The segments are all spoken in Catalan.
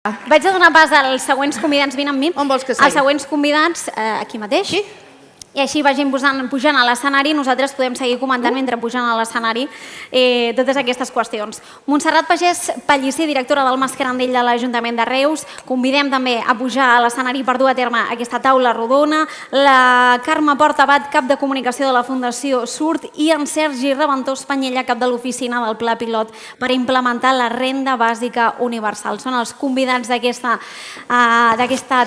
Vaig a donar pas als següents convidats. Vine amb mi. On vols que sigui? Els següents convidats, aquí mateix. Sí? I així vagin pujant a l'escenari, nosaltres podem seguir comentant mentre pugen a l'escenari totes aquestes qüestions. Montserrat Pagès Pellicer, directora del Mascarandell de l'Ajuntament de Reus. Convidem també a pujar a l'escenari per dur a terme aquesta taula rodona. La Carme Portabat, cap de comunicació de la Fundació SURT, i en Sergi Reventós Panyella, cap de l'oficina del Pla Pilot per implementar la renda bàsica universal. Són els convidats d'aquesta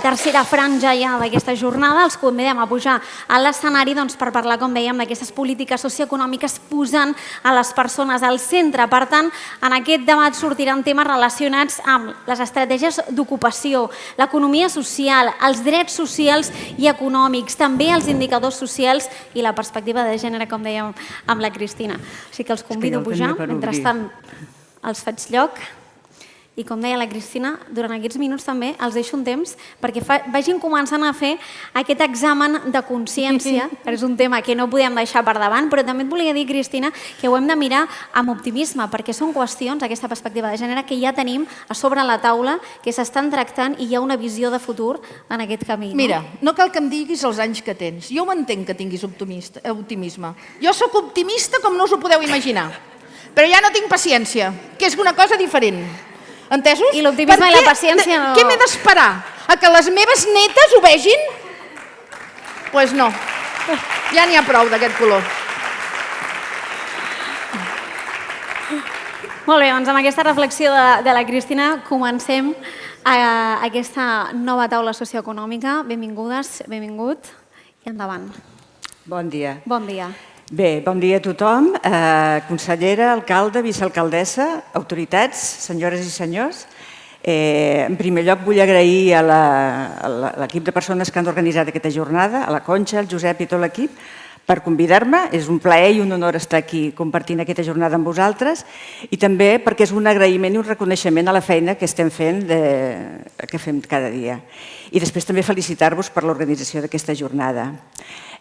tercera franja ja d'aquesta jornada. Els convidem a pujar a l'escenari per parlar, com dèiem, d'aquestes polítiques socioeconòmiques posant a les persones al centre. Per tant, en aquest debat sortiran temes relacionats amb les estratègies d'ocupació, l'economia social, els drets socials i econòmics, també els indicadors socials i la perspectiva de gènere, com dèiem, amb la Cristina. Així que els convido a pujar. Mentrestant, els faig lloc. I com deia la Cristina, durant aquests minuts també els deixo un temps perquè vagin començant a fer aquest examen de consciència, que és un tema que no podem deixar per davant, però també et volia dir, Cristina, que ho hem de mirar amb optimisme, perquè són qüestions, aquesta perspectiva de gènere, que ja tenim a sobre la taula, que s'estan tractant i hi ha una visió de futur en aquest camí. Mira, no cal que em diguis els anys que tens. Jo ho entenc que tinguis optimisme. Jo sóc optimista com no us ho podeu imaginar, però ja no tinc paciència, que és una cosa diferent. Entesos? I l'optimisme i la paciència no... Què m'he d'esperar? A que les meves netes ho vegin? Doncs no. Ja n'hi ha prou d'aquest color. Molt bé, doncs amb aquesta reflexió de la Cristina comencem aquesta nova taula socioeconòmica. Benvingudes, benvingut i endavant. Bon dia. Bon dia. Bé, bon dia a tothom, consellera, alcalde, vicealcaldessa, autoritats, senyores i senyors. En primer lloc vull agrair a l'equip de persones que han organitzat aquesta jornada, a la Conxa, al Josep i tot l'equip, per convidar-me. És un plaer i un honor estar aquí compartint aquesta jornada amb vosaltres i també perquè és un agraïment i un reconeixement a la feina que estem fent, que fem cada dia. I després també felicitar-vos per l'organització d'aquesta jornada.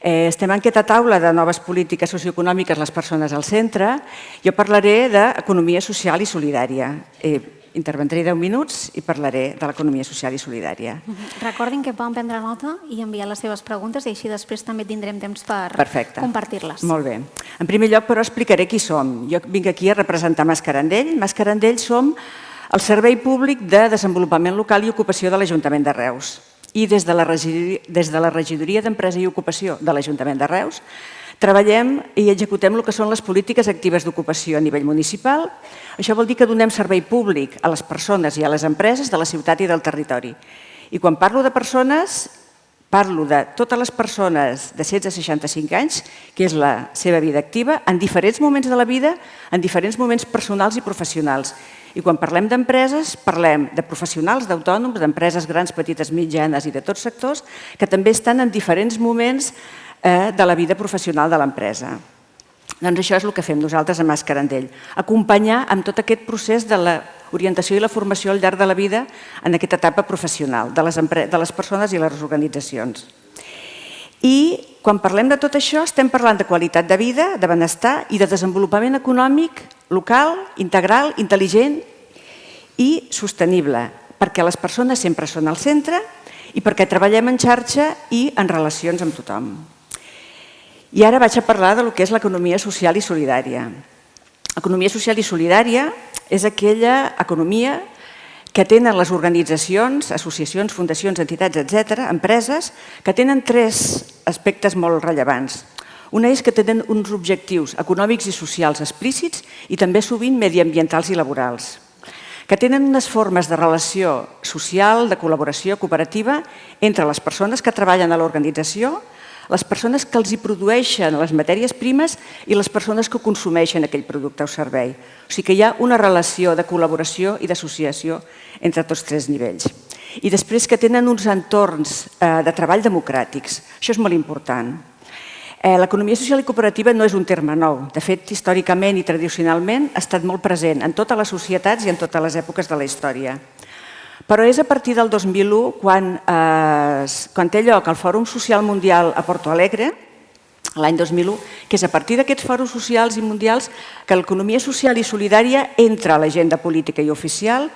Estem en aquesta taula de noves polítiques socioeconòmiques, les persones al centre. Jo parlaré d'economia social i solidària. Intervendré 10 minuts i parlaré de l'economia social i solidària. Recordin que poden prendre nota i enviar les seves preguntes i així després també tindrem temps per compartir-les. Molt bé. En primer lloc, però, explicaré qui som. Jo vinc aquí a representar Mascarandell. Mascarandell som el Servei Públic de Desenvolupament Local i Ocupació de l'Ajuntament de Reus. I des de la Regidoria d'Empresa i Ocupació de l'Ajuntament de Reus treballem i executem el que són les polítiques actives d'ocupació a nivell municipal. Això vol dir que donem servei públic a les persones i a les empreses de la ciutat i del territori. I quan parlo de persones, parlo de totes les persones de 16 a 65 anys, que és la seva vida activa, en diferents moments de la vida, en diferents moments personals i professionals. I quan parlem d'empreses, parlem de professionals, d'autònoms, d'empreses grans, petites, mitjanes i de tots sectors, que també estan en diferents moments de la vida professional de l'empresa. Doncs això és el que fem nosaltres a Mascarandell, acompanyar amb tot aquest procés de l'orientació i la formació al llarg de la vida en aquesta etapa professional de les persones i les organitzacions. I quan parlem de tot això estem parlant de qualitat de vida, de benestar i de desenvolupament econòmic local, integral, intel·ligent i sostenible, perquè les persones sempre són al centre i perquè treballem en xarxa i en relacions amb tothom. I ara vaig a parlar del que és l'economia social i solidària. L'economia social i solidària és aquella economia que tenen les organitzacions, associacions, fundacions, entitats, etc., empreses, que tenen 3 aspectes molt rellevants. Una és que tenen uns objectius econòmics i socials explícits i també sovint mediambientals i laborals. Que tenen unes formes de relació social, de col·laboració cooperativa entre les persones que treballen a l'organització, les persones que els hi produeixen les matèries primes i les persones que consumeixen aquell producte o servei. O sigui que hi ha una relació de col·laboració i d'associació entre tots 3 nivells. I després que tenen uns entorns de treball democràtics. Això és molt important. L'economia social i cooperativa no és un terme nou. De fet, històricament i tradicionalment ha estat molt present en totes les societats i en totes les èpoques de la història. Però és a partir del 2001 quan té lloc el Fòrum Social Mundial a Porto Alegre, l'any 2001, que és a partir d'aquests fòrums socials i mundials que l'economia social i solidària entra a l'agenda política i oficial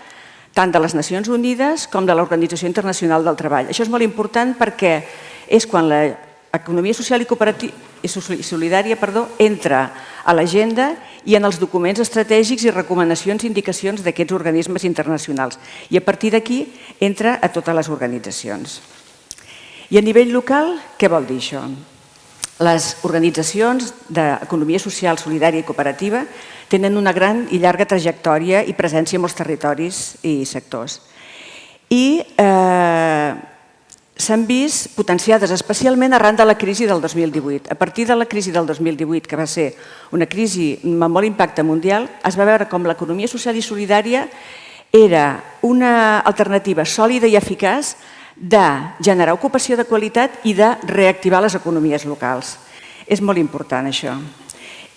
tant de les Nacions Unides com de l'Organització Internacional del Treball. Això és molt important perquè és quan l'economia social i solidària entra a l'agenda i en els documents estratègics i recomanacions i indicacions d'aquests organismes internacionals. I a partir d'aquí entra a totes les organitzacions. I a nivell local, què vol dir això? Les organitzacions d'economia social, solidària i cooperativa tenen una gran i llarga trajectòria i presència en molts territoris i sectors. I s'han vist potenciades especialment arran de la crisi del 2018. A partir de la crisi del 2018, que va ser una crisi amb molt impacte mundial, es va veure com l'economia social i solidària era una alternativa sòlida i eficaç de generar ocupació de qualitat i de reactivar les economies locals. És molt important això.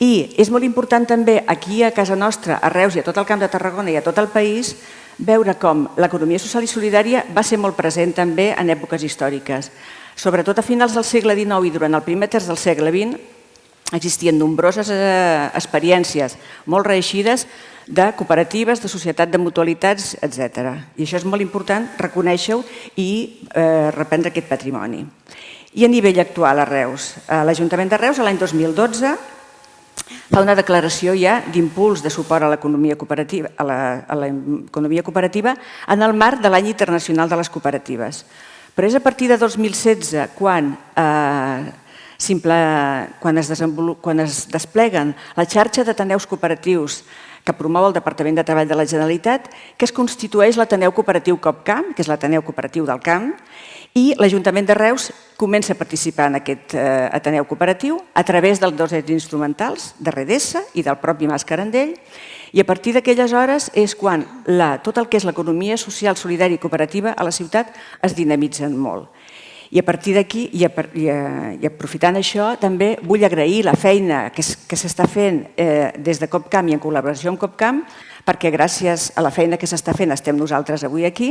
I és molt important també aquí a casa nostra, a Reus i a tot el Camp de Tarragona i a tot el país, veure com l'economia social i solidària va ser molt present també en èpoques històriques. Sobretot a finals del segle XIX i durant el primer terç del segle XX existien nombroses experiències molt reeixides de cooperatives, de societat de mutualitats, etc. I això és molt important, reconèixer-ho i reprendre aquest patrimoni. I a nivell actual a Reus, l'Ajuntament de Reus l'any 2012 fa una declaració ja d'impuls de suport a l'economia cooperativa en el marc de l'any internacional de les cooperatives. Però és a partir de 2016 quan es despleguen la xarxa d'ateneus cooperatius que promou el Departament de Treball de la Generalitat, que es constitueix l'Ateneu Cooperatiu COPCAM, que és l'Ateneu Cooperatiu del Camp, i l'Ajuntament de Reus comença a participar en aquest Ateneu Cooperatiu a través dels dos ens instrumentals, de Redessa i del propi Mas Carandell, i a partir d'aquelles hores és quan tot el que és l'economia social, solidària i cooperativa a la ciutat es dinamitzen molt. I a partir d'aquí, i aprofitant això, també vull agrair la feina que s'està fent des de COPCAM i en col·laboració amb COPCAM, perquè gràcies a la feina que s'està fent estem nosaltres avui aquí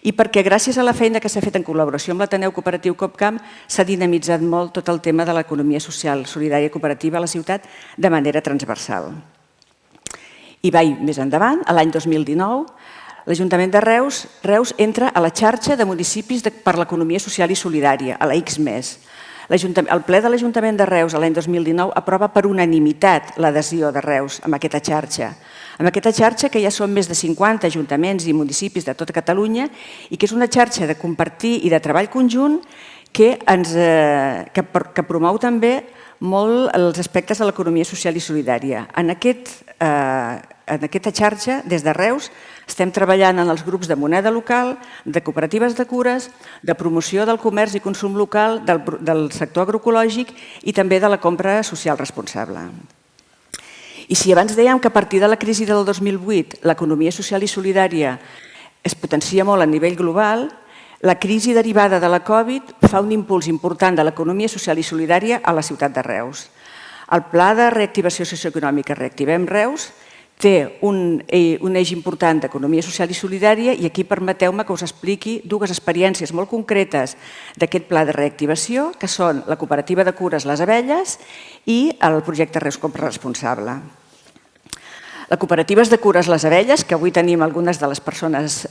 i perquè gràcies a la feina que s'ha fet en col·laboració amb l'Ateneu Cooperatiu COPCAM s'ha dinamitzat molt tot el tema de l'economia social, solidària i cooperativa a la ciutat de manera transversal. I vaig més endavant, l'any 2019, l'Ajuntament de Reus entra a la xarxa de municipis per l'economia social i solidària, a la X+. El ple de l'Ajuntament de Reus l'any 2019 aprova per unanimitat l'adhesió de Reus amb aquesta xarxa. Amb aquesta xarxa que ja són més de 50 ajuntaments i municipis de tota Catalunya i que és una xarxa de compartir i de treball conjunt que promou també molt els aspectes de l'economia social i solidària. En aquesta xarxa, des de Reus, estem treballant en els grups de moneda local, de cooperatives de cures, de promoció del comerç i consum local, del sector agroecològic i també de la compra social responsable. I si abans dèiem que a partir de la crisi del 2008 l'economia social i solidària es potencia molt a nivell global, la crisi derivada de la Covid fa un impuls important de l'economia social i solidària a la ciutat de Reus. El Pla de Reactivació Socioeconòmica Reactivem Reus té un eix important d'economia social i solidària i aquí permeteu-me que us expliqui dues experiències molt concretes d'aquest pla de reactivació, que són la cooperativa de cures Les Abelles i el projecte Reus Compra Responsable. La cooperativa de cures Les Abelles, que avui tenim algunes de les persones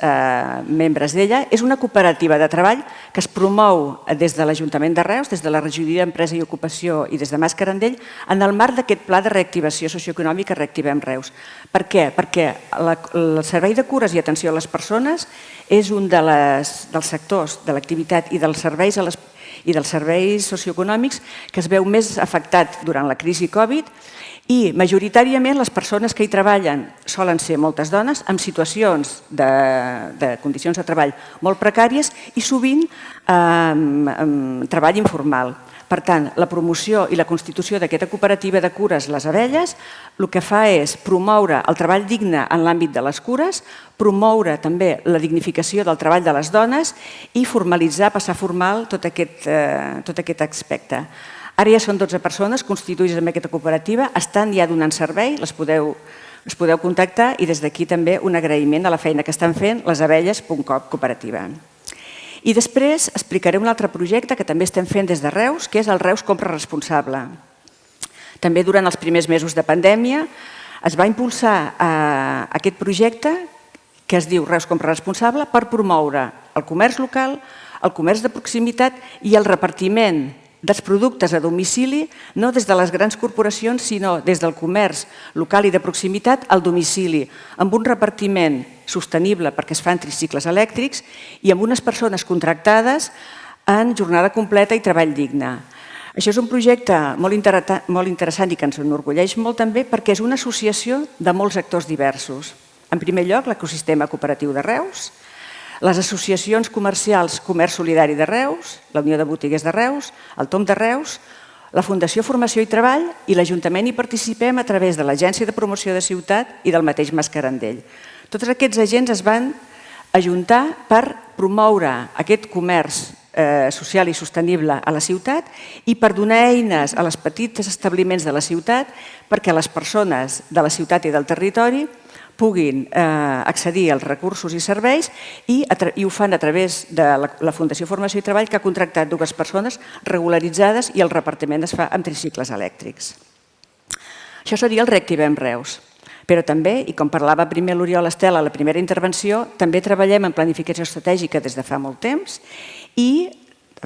membres d'ella, és una cooperativa de treball que es promou des de l'Ajuntament de Reus, des de la Regidoria d'Empresa i Ocupació i des de Mas Carandell, en el marc d'aquest pla de reactivació socioeconòmica Reactivem Reus. Per què? Perquè el servei de cures i atenció a les persones és un dels sectors de l'activitat i dels serveis socioeconòmics que es veu més afectat durant la crisi Covid i majoritàriament les persones que hi treballen solen ser moltes dones amb situacions de condicions de treball molt precàries i sovint treball informal. Per tant, la promoció i la constitució d'aquesta cooperativa de cures Les Abelles el que fa és promoure el treball digne en l'àmbit de les cures, promoure també la dignificació del treball de les dones i formalitzar, passar formal tot aquest aspecte. Ara ja són 12 persones constituïdes en aquesta cooperativa, estan ja donant servei, les podeu contactar i des d'aquí també un agraïment a la feina que estan fent lesabelles.com cooperativa. I després explicaré un altre projecte que també estem fent des de Reus, que és el Reus Compra Responsable. També durant els primers mesos de pandèmia es va impulsar aquest projecte que es diu Reus Compra Responsable, per promoure el comerç local, el comerç de proximitat i el repartiment dels productes a domicili, no des de les grans corporacions, sinó des del comerç local i de proximitat al domicili, amb un repartiment sostenible perquè es fan tricicles elèctrics i amb unes persones contractades en jornada completa i treball digne. Això és un projecte molt interessant i que ens enorgulleix molt també perquè és una associació de molts actors diversos. En primer lloc, l'ecosistema cooperatiu de Reus, les associacions comercials Comerç Solidari de Reus, la Unió de Botiguers de Reus, el Tom de Reus, la Fundació Formació i Treball i l'Ajuntament hi participem a través de l'Agència de Promoció de Ciutat i del mateix Mascarandell. Tots aquests agents es van ajuntar per promoure aquest comerç social i sostenible a la ciutat i per donar eines a les petites establiments de la ciutat perquè les persones de la ciutat i del territori puguin accedir als recursos i serveis i ho fan a través de la Fundació Formació i Treball, que ha contractat 2 persones regularitzades i el repartiment es fa amb tricicles elèctrics. Això seria el Reactivem Reus. Però també, i com parlava primer l'Oriol Estela a la primera intervenció, també treballem en planificació estratègica des de fa molt temps i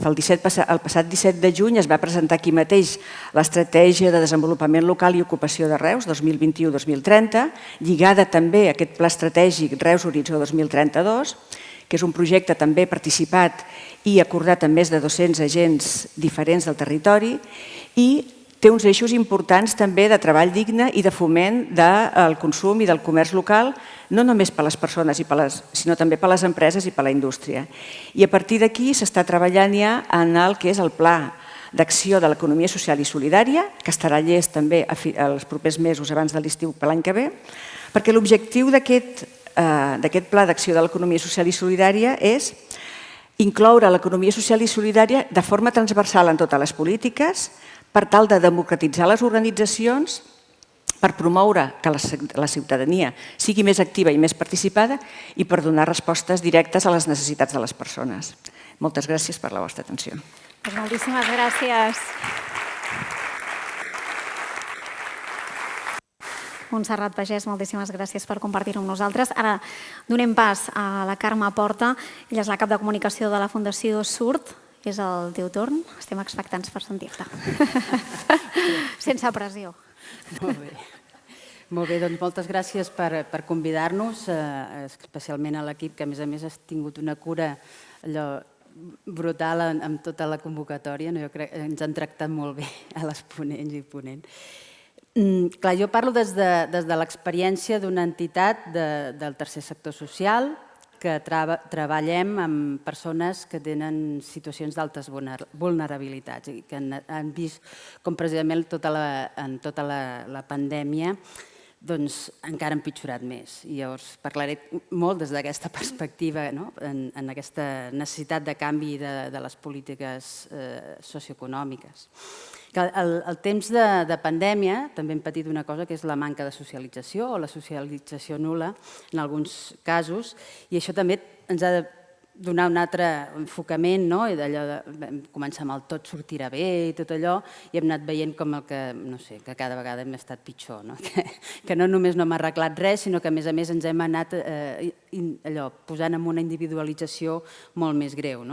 el passat 17 de juny es va presentar aquí mateix l'Estratègia de Desenvolupament Local i Ocupació de Reus 2021-2030, lligada també a aquest Pla Estratègic Reus Horitzó 2032, que és un projecte també participat i acordat amb més de 200 agents diferents del territori i té uns eixos importants també de treball digne i de foment del consum i del comerç local, no només per a les persones, sinó també per a les empreses i per a la indústria. I a partir d'aquí s'està treballant ja en el que és el Pla d'Acció de l'Economia Social i Solidària, que estarà llest també els propers mesos abans de l'estiu per l'any que ve, perquè l'objectiu d'aquest Pla d'Acció de l'Economia Social i Solidària és incloure l'economia social i solidària de forma transversal en totes les polítiques, per tal de democratitzar les organitzacions, per promoure que la ciutadania sigui més activa i més participada i per donar respostes directes a les necessitats de les persones. Moltes gràcies per la vostra atenció. Moltíssimes gràcies. Montserrat Pagès, moltíssimes gràcies per compartir-ho amb nosaltres. Ara donem pas a la Carme Porta, ella és la cap de comunicació de la Fundació SURT. És el teu torn, estem expectants per sentir-te. Sense pressió. Molt bé. Molt bé, doncs moltes gràcies per convidar-nos, especialment a l'equip, que a més has tingut una cura brutal amb tota la convocatòria. Jo crec que ens han tractat molt bé a les ponents i ponents. Clar, jo parlo des de l'experiència d'una entitat del tercer sector social, que treballem amb persones que tenen situacions d'altes vulnerabilitats i que han vist com precisament en tota la pandèmia encara ha empitjorat més. I llavors parlaré molt des d'aquesta perspectiva, en aquesta necessitat de canvi de les polítiques socioeconòmiques. El temps de pandèmia també hem patit una cosa que és la manca de socialització o la socialització nul·la en alguns casos i això també ens ha de donar un altre enfocament, vam començar amb el tot sortirà bé i tot allò i hem anat veient com que cada vegada hem estat pitjor, que no només no hem arreglat res sinó que a més ens hem anat posant en una individualització molt més greu.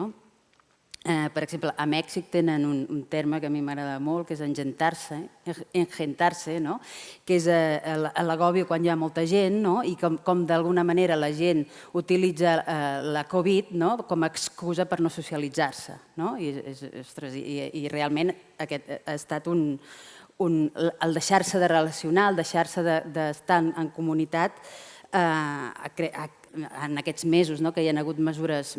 Per exemple, a Mèxic tenen un terme que a mi m'agrada molt, que és engentar-se, que és l'agobi quan hi ha molta gent i com d'alguna manera la gent utilitza la Covid com a excusa per no socialitzar-se. I realment aquest ha estat el deixar-se de relacionar, el deixar-se d'estar en comunitat en aquests mesos que hi ha hagut mesures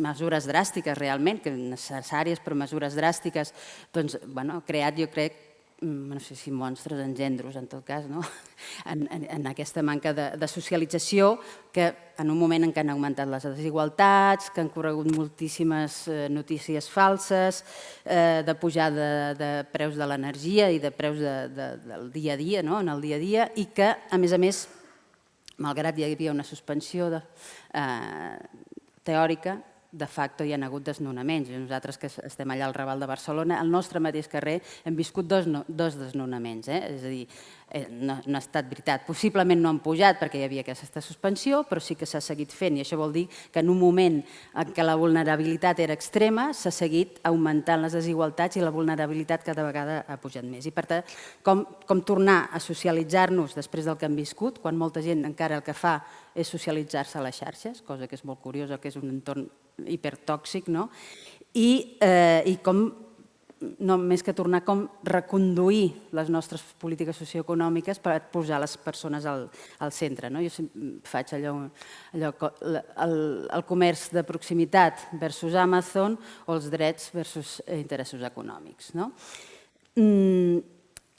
dràstiques realment, necessàries però mesures dràstiques, ha creat, jo crec, no sé si monstres, engendros en tot cas, en aquesta manca de socialització que en un moment en què han augmentat les desigualtats, que han corregut moltíssimes notícies falses, de pujada de preus de l'energia i de preus del dia a dia, en el dia a dia, i que, a més, malgrat hi havia una suspensió teòrica, de facto hi ha hagut desnonaments. Nosaltres que estem allà al Raval de Barcelona, al nostre mateix carrer hem viscut dos desnonaments. És a dir, no ha estat veritat. Possiblement no han pujat perquè hi havia aquesta suspensió, però sí que s'ha seguit fent i això vol dir que en un moment en què la vulnerabilitat era extrema s'ha seguit augmentant les desigualtats i la vulnerabilitat cada vegada ha pujat més. I per tant, com tornar a socialitzar-nos després del que hem viscut, quan molta gent encara el que fa és socialitzar-se a les xarxes, cosa que és molt curiosa, que és un entorn hipertòxic, no? I com, no més que tornar, com reconduir les nostres polítiques socioeconòmiques per posar les persones al centre. Jo faig el comerç de proximitat versus Amazon o els drets versus interessos econòmics.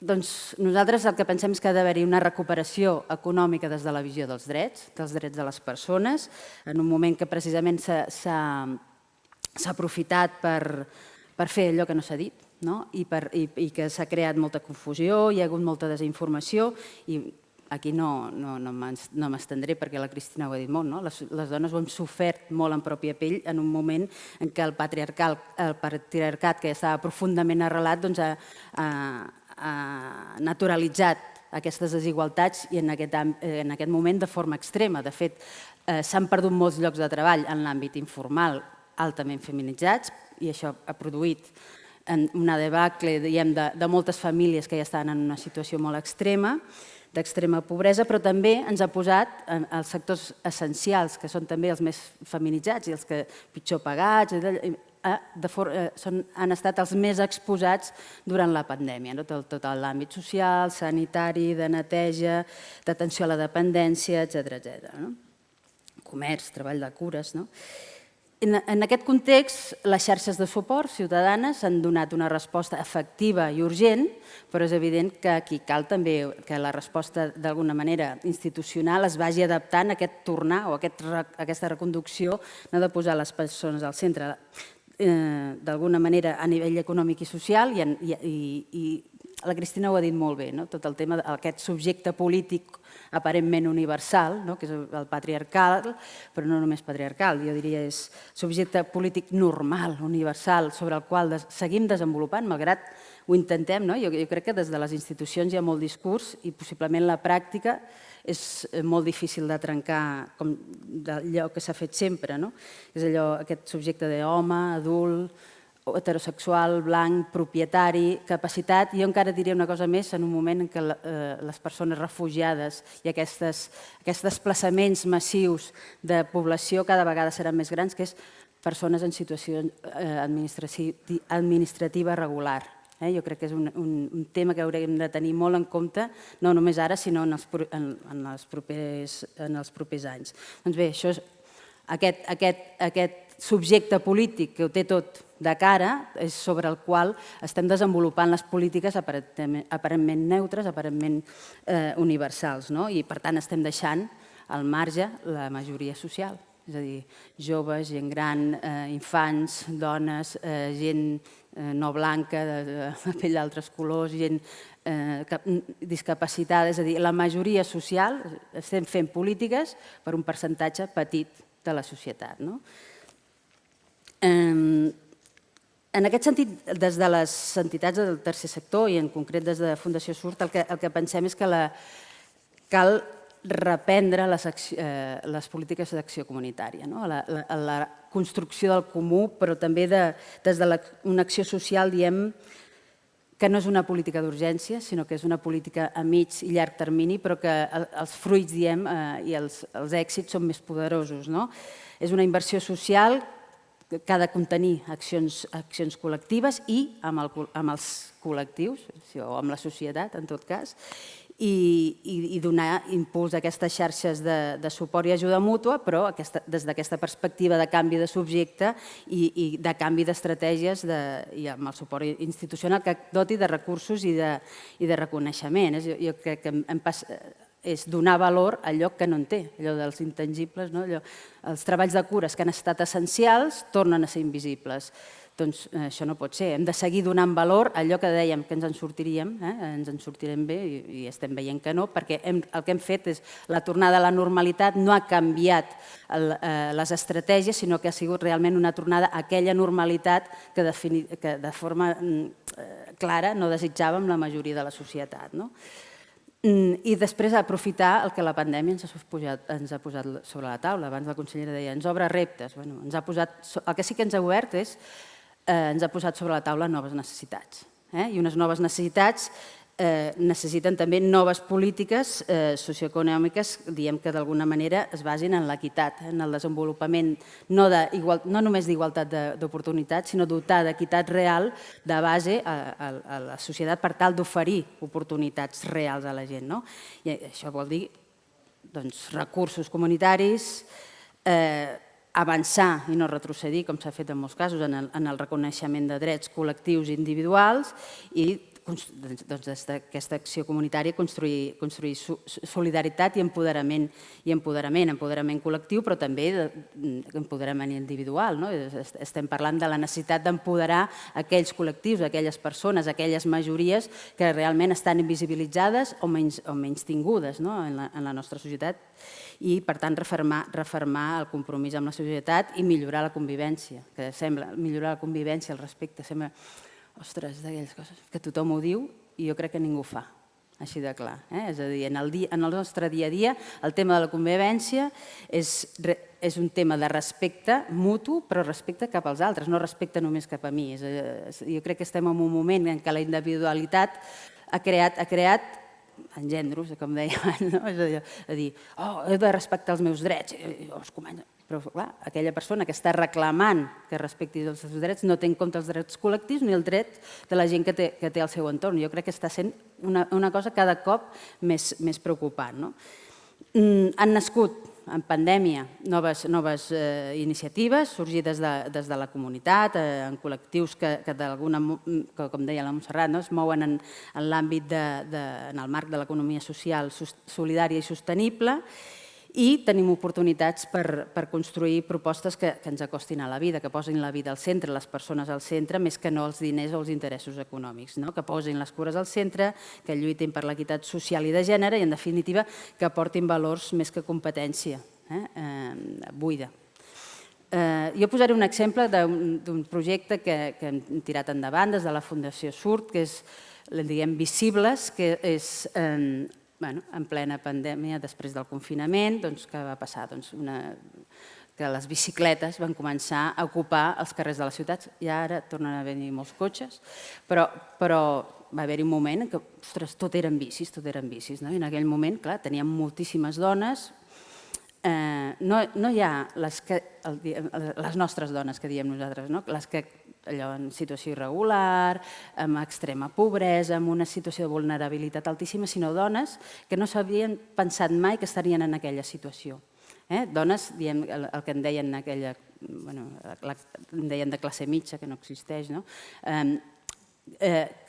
Doncs nosaltres el que pensem és que ha d'haver-hi una recuperació econòmica des de la visió dels drets de les persones, en un moment que precisament s'ha aprofitat per fer allò que no s'ha dit, i que s'ha creat molta confusió, hi ha hagut molta desinformació, i aquí no m'estendré perquè la Cristina ho ha dit molt, les dones ho hem sofert molt en pròpia pell en un moment en què el patriarcat, que ja estava profundament arrelat, ha naturalitzat aquestes desigualtats i en aquest moment de forma extrema. De fet, s'han perdut molts llocs de treball en l'àmbit informal altament feminitzats i això ha produït una debacle de moltes famílies que ja estaven en una situació molt extrema, d'extrema pobresa, però també ens ha posat els sectors essencials, que són també els més feminitzats i els que pitjor pagats, han estat els més exposats durant la pandèmia, tot l'àmbit social, sanitari, de neteja, d'atenció a la dependència, etc. Comerç, treball de cures. En aquest context, les xarxes de suport ciutadanes han donat una resposta efectiva i urgent, però és evident que aquí cal també que la resposta d'alguna manera institucional es vagi adaptant a aquest tornar o a aquesta reconducció de posar les persones al centre d'alguna manera a nivell econòmic i social, i la Cristina ho ha dit molt bé, tot el tema d'aquest subjecte polític aparentment universal, que és el patriarcal, però no només patriarcal, jo diria és subjecte polític normal, universal, sobre el qual seguim desenvolupant, malgrat ho intentem. Jo crec que des de les institucions hi ha molt discurs i possiblement la pràctica és molt difícil de trencar com d'allò que s'ha fet sempre. És allò, aquest subjecte d'home, adult, heterosexual, blanc, propietari, capacitat. Jo encara diria una cosa més en un moment en què les persones refugiades i aquests desplaçaments massius de població cada vegada seran més grans, que és persones en situació administrativa regular. Jo crec que és un tema que haurem de tenir molt en compte, no només ara, sinó en els propers anys. Doncs bé, aquest subjecte polític que ho té tot de cara és sobre el qual estem desenvolupant les polítiques aparentment neutres, aparentment universals, i per tant estem deixant al marge la majoria social. És a dir, joves, gent gran, infants, dones, gent no blanca, de pell d'altres colors, gent discapacitada. És a dir, la majoria social estem fent polítiques per un percentatge petit de la societat. En aquest sentit, des de les entitats del tercer sector i en concret des de Fundació Surt, el que pensem és que cal reprendre les polítiques d'acció comunitària, la construcció del comú, però també des d'una acció social, diem, que no és una política d'urgència, sinó que és una política a mig i llarg termini, però que els fruits, diem, i els èxits són més poderosos. És una inversió social que ha de contenir accions col·lectives i amb els col·lectius, o amb la societat, en tot cas, i donar impuls a aquestes xarxes de suport i ajuda mútua, però des d'aquesta perspectiva de canvi de subjecte i de canvi d'estratègies i amb el suport institucional que doti de recursos i de reconeixement. Jo crec que és donar valor a allò que no en té, allò dels intangibles. Els treballs de cures que han estat essencials tornen a ser invisibles. doncs això no pot ser. Hem de seguir donant valor a allò que dèiem que ens en sortiríem, ens en sortirem bé i estem veient que no, perquè el que hem fet és la tornada a la normalitat, no ha canviat les estratègies, sinó que ha sigut realment una tornada a aquella normalitat que de forma clara no desitjàvem la majoria de la societat. I després aprofitar el que la pandèmia ens ha posat sobre la taula. Abans la consellera deia, ens obre reptes. El que sí que ens ha obert és ens ha posat sobre la taula noves necessitats. I unes noves necessitats necessiten també noves polítiques socioeconòmiques, diem que d'alguna manera es basin en l'equitat, en el desenvolupament no només d'igualtat d'oportunitats, sinó dotar d'equitat real de base a la societat per tal d'oferir oportunitats reals a la gent. I això vol dir recursos comunitaris, avançar i no retrocedir, com s'ha fet en molts casos, en el reconeixement de drets col·lectius i individuals i d'aquesta acció comunitària construir solidaritat i empoderament col·lectiu, però també empoderament individual. Estem parlant de la necessitat d'empoderar aquells col·lectius, aquelles persones, aquelles majories que realment estan invisibilitzades o menystingudes en la nostra societat i, per tant, refermar el compromís amb la societat i millorar la convivència, que sembla millorar la convivència, el respecte, sembla... Ostres, d'aquelles coses que tothom ho diu i jo crec que ningú ho fa, així de clar. És a dir, en el nostre dia a dia el tema de la convivència és un tema de respecte mutu, però respecte cap als altres, no respecte només cap a mi. Jo crec que estem en un moment en què la individualitat ha creat engendros, com deia abans, és a dir, he de respectar els meus drets. Però, clar, aquella persona que està reclamant que respecti els seus drets no té en compte els drets col·lectius ni el dret de la gent que té al seu entorn. Jo crec que està sent una cosa cada cop més preocupant. Han nascut en pandèmia noves iniciatives sorgides des de la comunitat, en col·lectius que com deia la Montserrat, es mouen en l'àmbit, en el marc de l'economia social solidària i sostenible, i tenim oportunitats per construir propostes que ens acostin a la vida, que posin la vida al centre, les persones al centre, més que no els diners o els interessos econòmics, que posin les cures al centre, que lluitin per l'equitat social i de gènere i, en definitiva, que aportin valors més que competència buida. Jo posaré un exemple d'un projecte que hem tirat endavant des de la Fundació SURT, que és, diguem, Visibles, que és en plena pandèmia, després del confinament, què va passar? Que les bicicletes van començar a ocupar els carrers de les ciutats. I ara tornen a haver-hi molts cotxes, però va haver-hi un moment en què, ostres, tot eren bicis. I en aquell moment, clar, teníem moltíssimes dones. No hi ha les nostres dones, que diem nosaltres, les que allò en situació irregular, amb extrema pobresa, amb una situació de vulnerabilitat altíssima, sinó dones que no s'havien pensat mai que estarien en aquella situació. Dones, diem, el que en deien de classe mitja, que no existeix,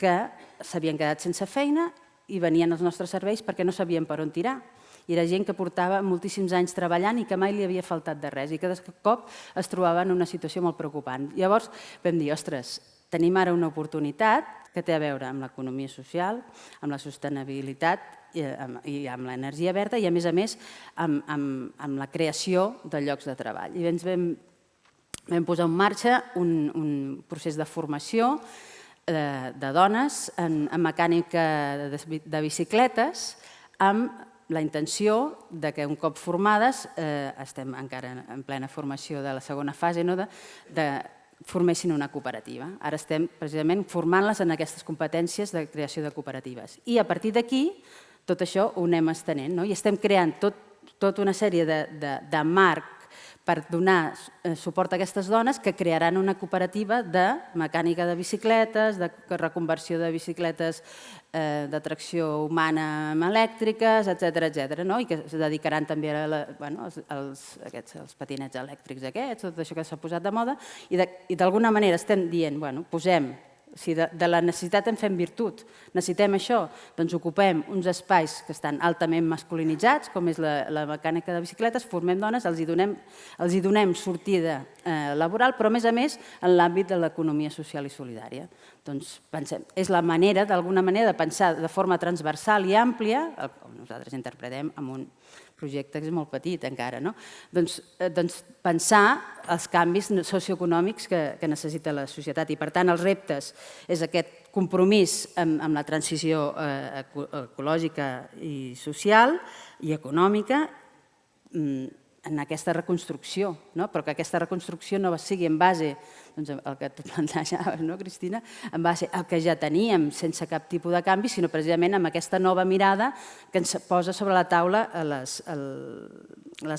que s'havien quedat sense feina i venien als nostres serveis perquè no sabien per on tirar. I era gent que portava moltíssims anys treballant i que mai li havia faltat de res i que de cop es trobava en una situació molt preocupant. Llavors vam dir, ostres, tenim ara una oportunitat que té a veure amb l'economia social, amb la sostenibilitat i amb l'energia verda i, a més, amb la creació de llocs de treball. I ens vam posar en marxa un procés de formació de dones en mecànica de bicicletes amb la intenció que un cop formades, estem encara en plena formació de la segona fase, de formessin una cooperativa. Ara estem precisament formant-les en aquestes competències de creació de cooperatives. I a partir d'aquí, tot això ho anem estenent i estem creant tota una sèrie de marc per donar suport a aquestes dones que crearan una cooperativa de mecànica de bicicletes, de reconversió de bicicletes de tracció humana amb elèctriques, etcètera, i que es dedicaran també als patinets elèctrics aquests, tot això que s'ha posat de moda, i d'alguna manera estem dient, posem O sigui, de la necessitat en fem virtut. Necessitem això, doncs ocupem uns espais que estan altament masculinitzats, com és la mecànica de bicicletes, formem dones, els hi donem sortida laboral, però a més en l'àmbit de l'economia social i solidària. Doncs pensem, és la manera, d'alguna manera, de pensar de forma transversal i àmplia, com nosaltres interpretem amb un projecte que és molt petit encara, no? Doncs pensar els canvis socioeconòmics que necessita la societat i, per tant, els reptes és aquest compromís amb la transició ecològica i social i econòmica en aquesta reconstrucció, però que aquesta reconstrucció no sigui en base al que tu plantejaves, Cristina, en base al que ja teníem sense cap tipus de canvi, sinó precisament amb aquesta nova mirada que ens posa sobre la taula les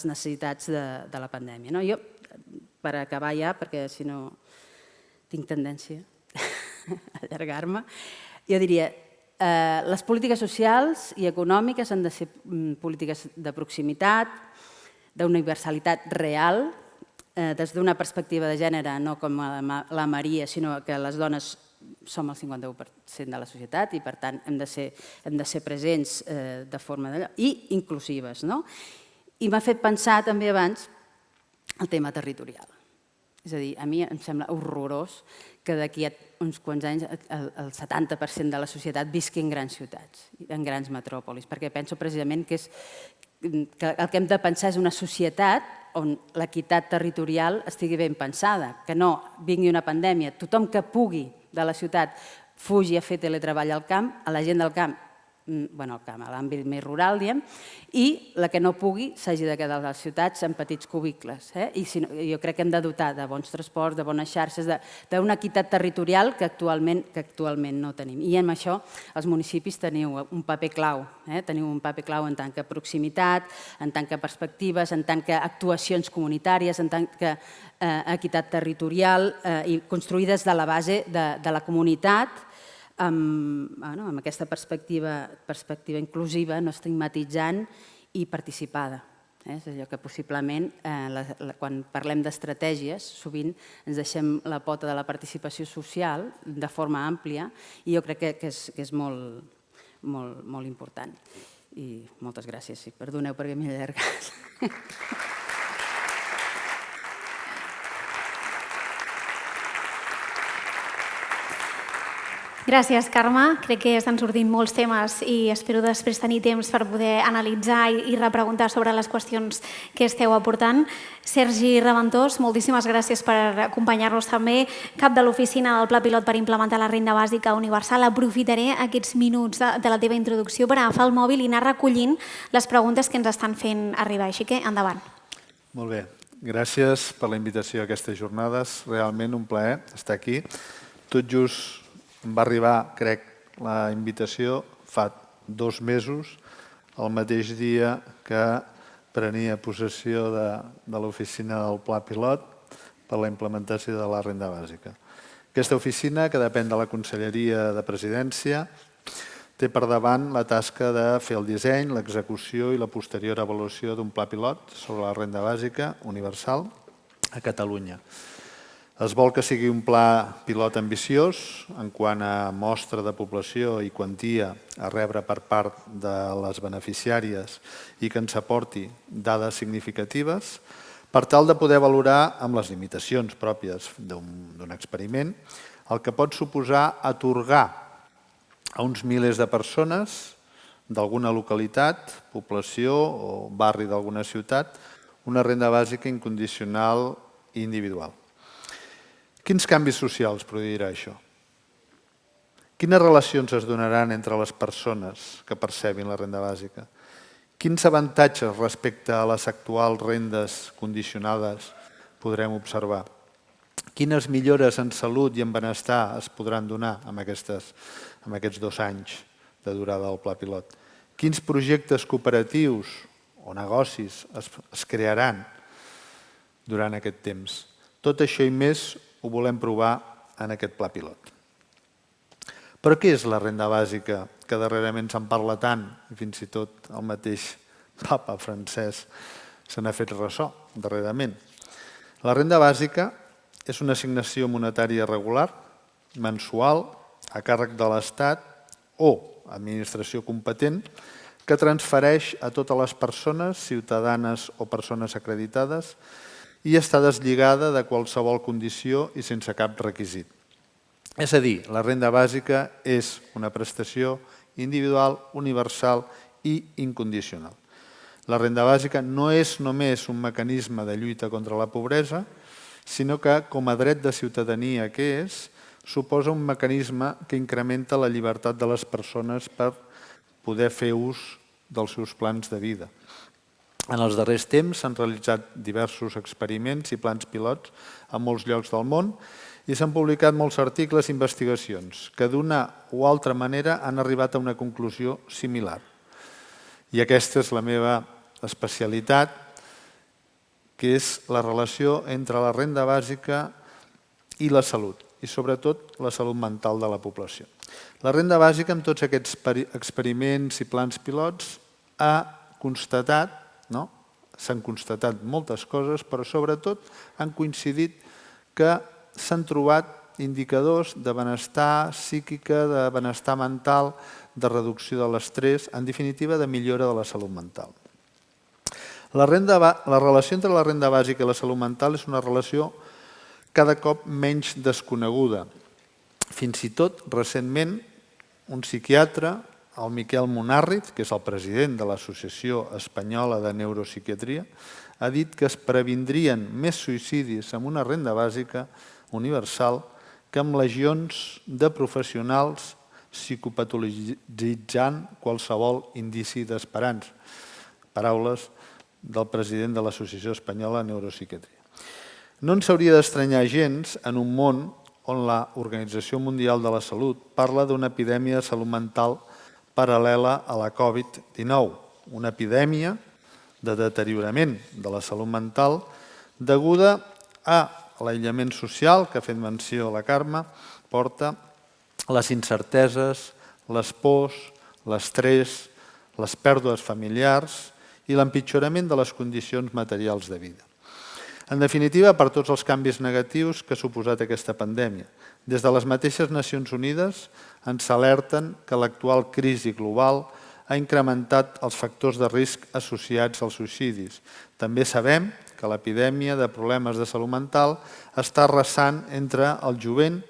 necessitats de la pandèmia. Jo, per acabar ja, perquè si no tinc tendència a allargar-me, jo diria les polítiques socials i econòmiques han de ser polítiques de proximitat, d'universalitat real, des d'una perspectiva de gènere, no com la Maria, sinó que les dones som el 51% de la societat i, per tant, hem de ser presents de forma d'allò, i inclusives. I m'ha fet pensar també abans el tema territorial. És a dir, a mi em sembla horrorós que d'aquí a uns quants anys el 70% de la societat visqui en grans ciutats, en grans metròpolis, perquè penso precisament que el que hem de pensar és una societat on l'equitat territorial estigui ben pensada, que no vingui una pandèmia, tothom que pugui de la ciutat fugi a fer teletreball al camp, a la gent del camp, a l'àmbit més rural, diem, i la que no pugui s'hagi de quedar a les ciutats en petits cubicles. I jo crec que hem de dotar de bons transports, de bones xarxes, d'una equitat territorial que actualment no tenim. I amb això els municipis teniu un paper clau. Teniu un paper clau en tant que proximitat, en tant que perspectives, en tant que actuacions comunitàries, en tant que equitat territorial i construïdes de la base de la comunitat, amb aquesta perspectiva inclusiva, no estigmatitzant i participada. És allò que possiblement, quan parlem d'estratègies, sovint ens deixem la pota de la participació social de forma àmplia i jo crec que és molt important. I moltes gràcies. Perdoneu perquè m'he allargat. Gràcies, Carme. Crec que estan sortint molts temes i espero després tenir temps per poder analitzar i repreguntar sobre les qüestions que esteu aportant. Sergi Reventós, moltíssimes gràcies per acompanyar-nos també, cap de l'oficina del Pla Pilot per implementar la renda bàsica universal. Aprofitaré aquests minuts de la teva introducció per agafar el mòbil i anar recollint les preguntes que ens estan fent arribar. Així que, endavant. Molt bé. Gràcies per la invitació a aquestes jornades. Realment un plaer estar aquí. Tot just em va arribar, crec, la invitació fa 2 mesos, el mateix dia que prenia possessió de l'oficina del Pla Pilot per la implementació de la renda bàsica. Aquesta oficina, que depèn de la Conselleria de Presidència, té per davant la tasca de fer el disseny, l'execució i la posterior avaluació d'un pla pilot sobre la renda bàsica universal a Catalunya. Es vol que sigui un pla pilot ambiciós en quant a mostra de població i quantia a rebre per part de les beneficiàries i que ens aporti dades significatives per tal de poder valorar amb les limitacions pròpies d'un experiment el que pot suposar atorgar a uns milers de persones d'alguna localitat, població o barri d'alguna ciutat una renda bàsica incondicional i individual. Quins canvis socials produirà això? Quines relacions es donaran entre les persones que percebin la renda bàsica? Quins avantatges respecte a les actuals rendes condicionades podrem observar? Quines millores en salut i en benestar es podran donar amb aquests 2 anys de durada del pla pilot? Quins projectes cooperatius o negocis es crearan durant aquest temps? Tot això i més ho volem provar en aquest pla pilot. Però què és la renda bàsica, que darrerament se'n parla tant, i fins i tot el mateix papa francès se n'ha fet ressò darrerament? La renda bàsica és una assignació monetària regular mensual a càrrec de l'Estat o administració competent que transfereix a totes les persones, ciutadanes o persones acreditades, i està deslligada de qualsevol condició i sense cap requisit. És a dir, la renda bàsica és una prestació individual, universal i incondicional. La renda bàsica no és només un mecanisme de lluita contra la pobresa, sinó que, com a dret de ciutadania que és, suposa un mecanisme que incrementa la llibertat de les persones per poder fer ús dels seus plans de vida. En els darrers temps s'han realitzat diversos experiments i plans pilots a molts llocs del món i s'han publicat molts articles i investigacions que d'una o altra manera han arribat a una conclusió similar. I aquesta és la meva especialitat, que és la relació entre la renda bàsica i la salut, i sobretot la salut mental de la població. La renda bàsica, amb tots aquests experiments i plans pilots, s'han constatat moltes coses, però sobretot han coincidit que s'han trobat indicadors de benestar psíquica, de benestar mental, de reducció de l'estrès, en definitiva, de millora de la salut mental. La relació entre la renda bàsica i la salut mental és una relació cada cop menys desconeguda. Fins i tot, recentment, un psiquiatre, el Miquel Munàrriz, que és el president de l'Associació Espanyola de Neuropsiquiatria, ha dit que es previndrien més suïcidis amb una renda bàsica universal que amb legions de professionals psicopatologitzant qualsevol indici d'esperança. Paraules del president de l'Associació Espanyola de Neuropsiquiatria. No ens hauria d'estranyar gens en un món on l'Organització Mundial de la Salut parla d'una epidèmia de salut mental paral·lela a la Covid-19, una epidèmia de deteriorament de la salut mental deguda a l'aïllament social, que ha fet menció la Carme, porta les incerteses, les pors, l'estrès, les pèrdues familiars i l'empitjorament de les condicions materials de vida. En definitiva, per tots els canvis negatius que ha suposat aquesta pandèmia. Des de les mateixes Nacions Unides ens alerten que l'actual crisi global ha incrementat els factors de risc associats als suïcidis. També sabem que l'epidèmia de problemes de salut mental està arrasant entre el jovent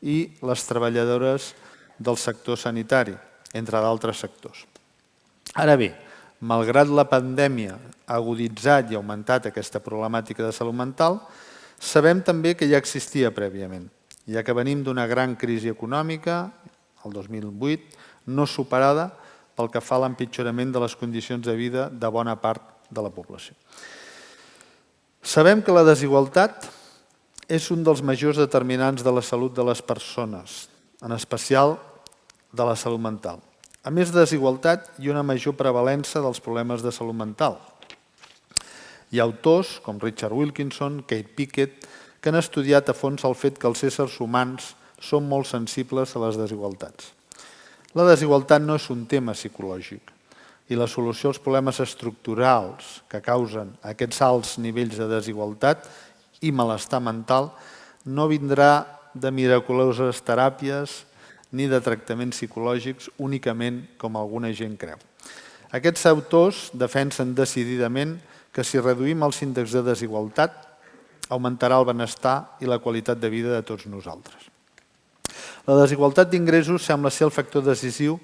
i les treballadores del sector sanitari, entre d'altres sectors. Ara bé, malgrat la pandèmia ha aguditzat i augmentat aquesta problemàtica de salut mental, sabem també que ja existia prèviament, ja que venim d'una gran crisi econòmica, el 2008, no superada pel que fa a l'empitjorament de les condicions de vida de bona part de la població. Sabem que la desigualtat és un dels majors determinants de la salut de les persones, en especial de la salut mental. A més de desigualtat, hi ha una major prevalença dels problemes de salut mental. Hi ha autors com Richard Wilkinson, Kate Pickett, que han estudiat a fons el fet que els éssers humans són molt sensibles a les desigualtats. La desigualtat no és un tema psicològic i la solució als problemes estructurals que causen aquests alts nivells de desigualtat i malestar mental no vindrà de miraculoses teràpies ni de tractaments psicològics únicament com alguna gent creu. Aquests autors defensen decididament que si reduïm els índexs de desigualtat augmentarà el benestar i la qualitat de vida de tots nosaltres. La desigualtat d'ingressos sembla ser el factor decisiu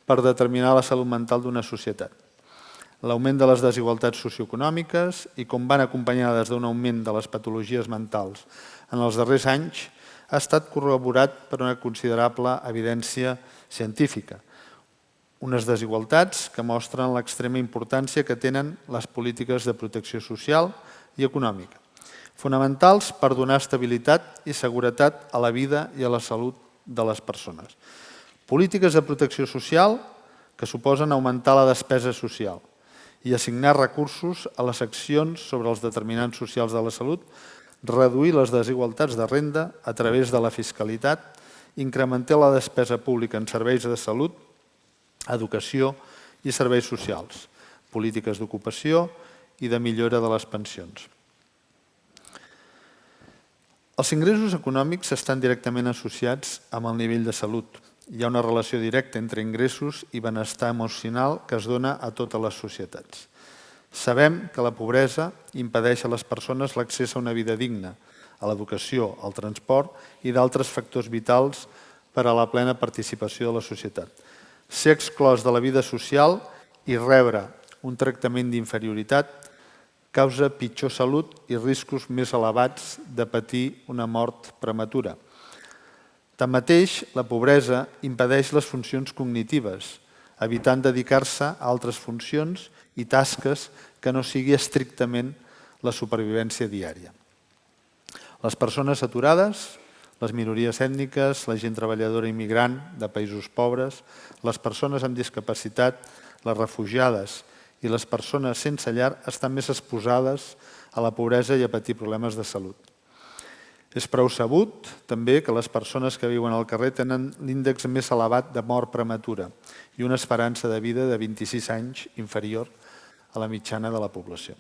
per determinar la salut mental d'una societat. L'augment de les desigualtats socioeconòmiques i com van acompanyades d'un augment de les patologies mentals en els darrers anys ha estat corroborat per una considerable evidència científica. Unes desigualtats que mostren l'extrema importància que tenen les polítiques de protecció social i econòmica, fonamentals per donar estabilitat i seguretat a la vida i a la salut de les persones. Polítiques de protecció social que suposen augmentar la despesa social i assignar recursos a les accions sobre els determinants socials de la salut, reduir les desigualtats de renda a través de la fiscalitat, incrementar la despesa pública en serveis de salut, educació i serveis socials, polítiques d'ocupació i de millora de les pensions. Els ingressos econòmics estan directament associats amb el nivell de salut. Hi ha una relació directa entre ingressos i benestar emocional que es dona a totes les societats. Sabem que la pobresa impedeix a les persones l'accés a una vida digna, a l'educació, al transport i d'altres factors vitals per a la plena participació de la societat. Ser exclòs de la vida social i rebre un tractament d'inferioritat causa pitjor salut i riscos més elevats de patir una mort prematura. Tanmateix, la pobresa impedeix les funcions cognitives, evitant dedicar-se a altres funcions i tasques que no sigui estrictament la supervivència diària. Les persones aturades, les minories ètniques, la gent treballadora immigrant de països pobres, les persones amb discapacitat, les refugiades i les persones sense llar estan més exposades a la pobresa i a patir problemes de salut. És prou sabut, també, que les persones que viuen al carrer tenen l'índex més elevat de mort prematura i una esperança de vida de 26 anys inferior a la mitjana de la població.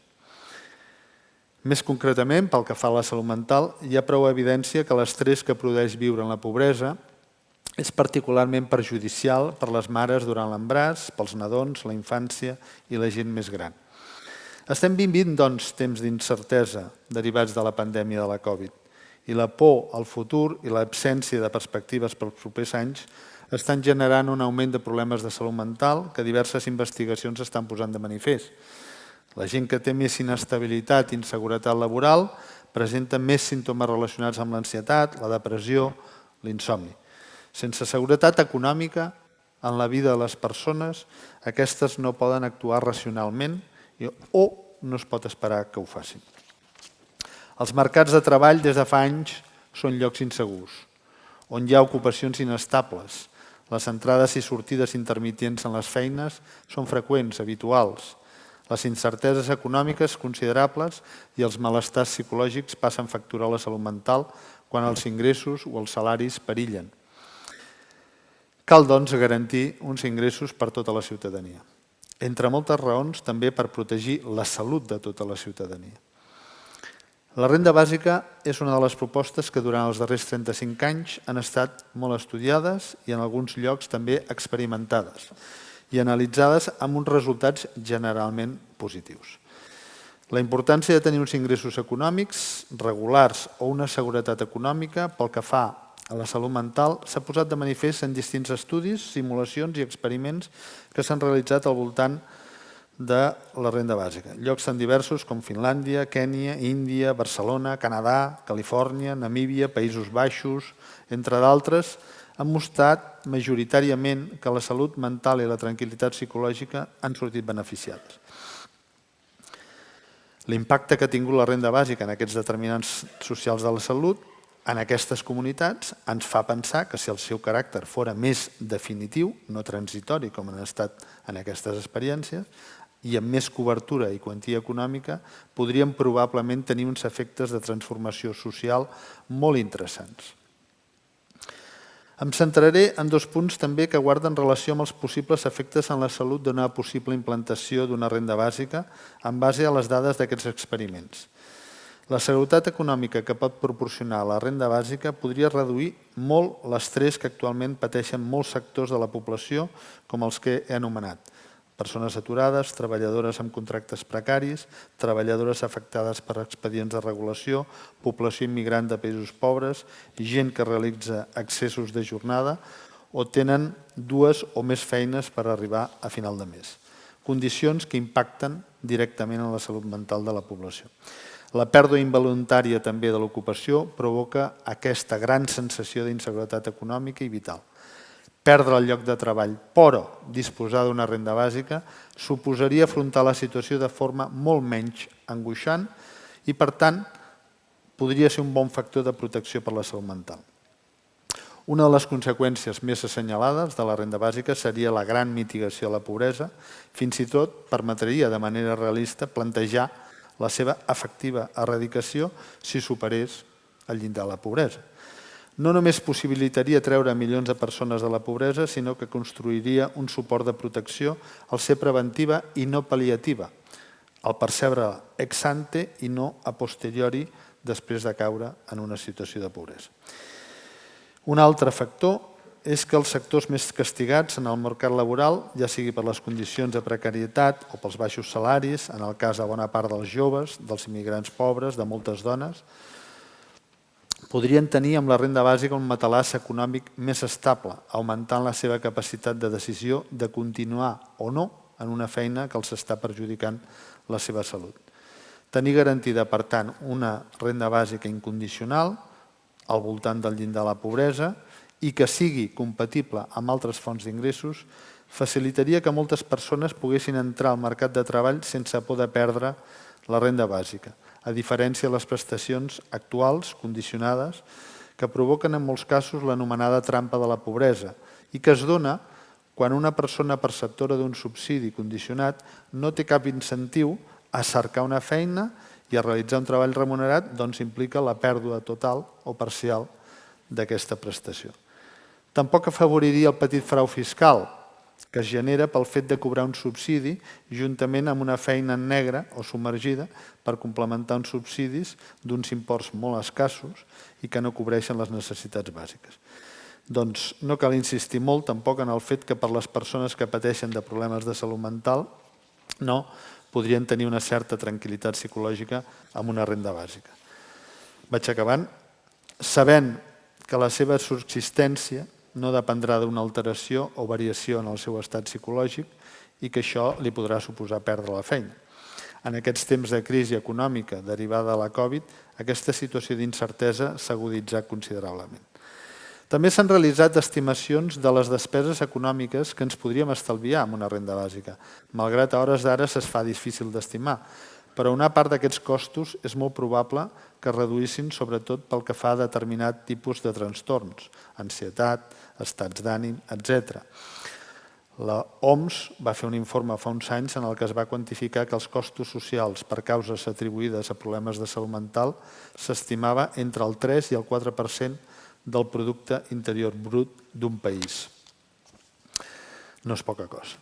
Més concretament, pel que fa a la salut mental, hi ha prou evidència que l'estrès que produeix viure en la pobresa és particularment perjudicial per les mares durant l'embaràs, pels nadons, la infància i la gent més gran. Estem vivint, doncs, temps d'incertesa derivats de la pandèmia de la Covid i la por al futur i l'absència de perspectives pels propers anys estan generant un augment de problemes de salut mental que diverses investigacions estan posant de manifest. La gent que té més inestabilitat i inseguretat laboral presenta més símptomes relacionats amb l'ansietat, la depressió, l'insomni. Sense seguretat econòmica en la vida de les persones, aquestes no poden actuar racionalment o no es pot esperar que ho facin. Els mercats de treball des de fa anys són llocs insegurs, on hi ha ocupacions inestables. Les entrades i sortides intermitents en les feines són freqüents, habituals. Les incerteses econòmiques considerables i els malestars psicològics passen factura a la salut mental quan els ingressos o els salaris perillen. Cal, doncs, garantir uns ingressos per tota la ciutadania. Entre moltes raons, també per protegir la salut de tota la ciutadania. La renda bàsica és una de les propostes que durant els darrers 35 anys han estat molt estudiades i en alguns llocs també experimentades i analitzades amb uns resultats generalment positius. La importància de tenir uns ingressos econòmics regulars o una seguretat econòmica pel que fa a la salut mental s'ha posat de manifest en distints estudis, simulacions i experiments que s'han realitzat al voltant de la renda bàsica. Llocs tan diversos com Finlàndia, Kènia, Índia, Barcelona, Canadà, Califòrnia, Namíbia, Països Baixos, entre d'altres, han mostrat majoritàriament que la salut mental i la tranquil·litat psicològica han sortit beneficiats. L'impacte que ha tingut la renda bàsica en aquests determinants socials de la salut en aquestes comunitats ens fa pensar que si el seu caràcter fora més definitiu, no transitori com han estat en aquestes experiències, i amb més cobertura i quantia econòmica, podríem probablement tenir uns efectes de transformació social molt interessants. Em centraré en 2 punts també que guarden relació amb els possibles efectes en la salut d'una possible implantació d'una renda bàsica en base a les dades d'aquests experiments. La seguretat econòmica que pot proporcionar la renda bàsica podria reduir molt l'estrès que actualment pateixen molts sectors de la població, com els que he anomenat. Persones aturades, treballadores amb contractes precaris, treballadores afectades per expedients de regulació, població immigrant de països pobres, gent que realitza accessos de jornada o tenen 2 o més feines per arribar a final de mes. Condicions que impacten directament en la salut mental de la població. La pèrdua involuntària també de l'ocupació provoca aquesta gran sensació d'inseguretat econòmica i vital. Perdre el lloc de treball, però disposar d'una renda bàsica, suposaria afrontar la situació de forma molt menys angoixant i, per tant, podria ser un bon factor de protecció per la salut mental. Una de les conseqüències més assenyalades de la renda bàsica seria la gran mitigació de la pobresa, fins i tot permetria de manera realista plantejar la seva efectiva erradicació si superés el llindar de la pobresa. No només possibilitaria treure milions de persones de la pobresa, sinó que construiria un suport de protecció al ser preventiva i no pal·liativa, al percebre ex ante i no a posteriori després de caure en una situació de pobresa. Un altre factor és que els sectors més castigats en el mercat laboral, ja sigui per les condicions de precarietat o pels baixos salaris, en el cas de bona part dels joves, dels immigrants pobres, de moltes dones, podrien tenir amb la renda bàsica un matalàs econòmic més estable, augmentant la seva capacitat de decisió de continuar o no en una feina que els està perjudicant la seva salut. Tenir garantida, per tant, una renda bàsica incondicional al voltant del llindar de la pobresa i que sigui compatible amb altres fonts d'ingressos facilitaria que moltes persones poguessin entrar al mercat de treball sense por de perdre la renda bàsica, a diferència de les prestacions actuals, condicionades, que provoquen en molts casos l'anomenada trampa de la pobresa i que es dona quan una persona perceptora d'un subsidi condicionat no té cap incentiu a cercar una feina i a realitzar un treball remunerat, doncs implica la pèrdua total o parcial d'aquesta prestació. Tampoc afavoriria el petit frau fiscal, que es genera pel fet de cobrar un subsidi juntament amb una feina en negre o submergida per complementar uns subsidis d'uns imports molt escassos i que no cobreixen les necessitats bàsiques. Doncs no cal insistir molt tampoc en el fet que per les persones que pateixen de problemes de salut mental no podrien tenir una certa tranquil·litat psicològica amb una renda bàsica. Vaig acabant. Sabent que la seva subsistència no dependrà d'una alteració o variació en el seu estat psicològic i que això li podrà suposar perdre la feina. En aquests temps de crisi econòmica derivada de la Covid, aquesta situació d'incertesa s'ha aguditzat considerablement. També s'han realitzat estimacions de les despeses econòmiques que ens podríem estalviar amb una renda bàsica, malgrat a hores d'ara es fa difícil d'estimar, però una part d'aquests costos és molt probable que es reduïssin sobretot pel que fa a determinat tipus de trastorns, ansietat, estats d'ànim, etc. La OMS va fer un informe fa uns anys en el que es va quantificar que els costos socials per causes atribuïdes a problemes de salut mental s'estimava entre el 3 i el 4% del producte interior brut d'un país. No és poca cosa.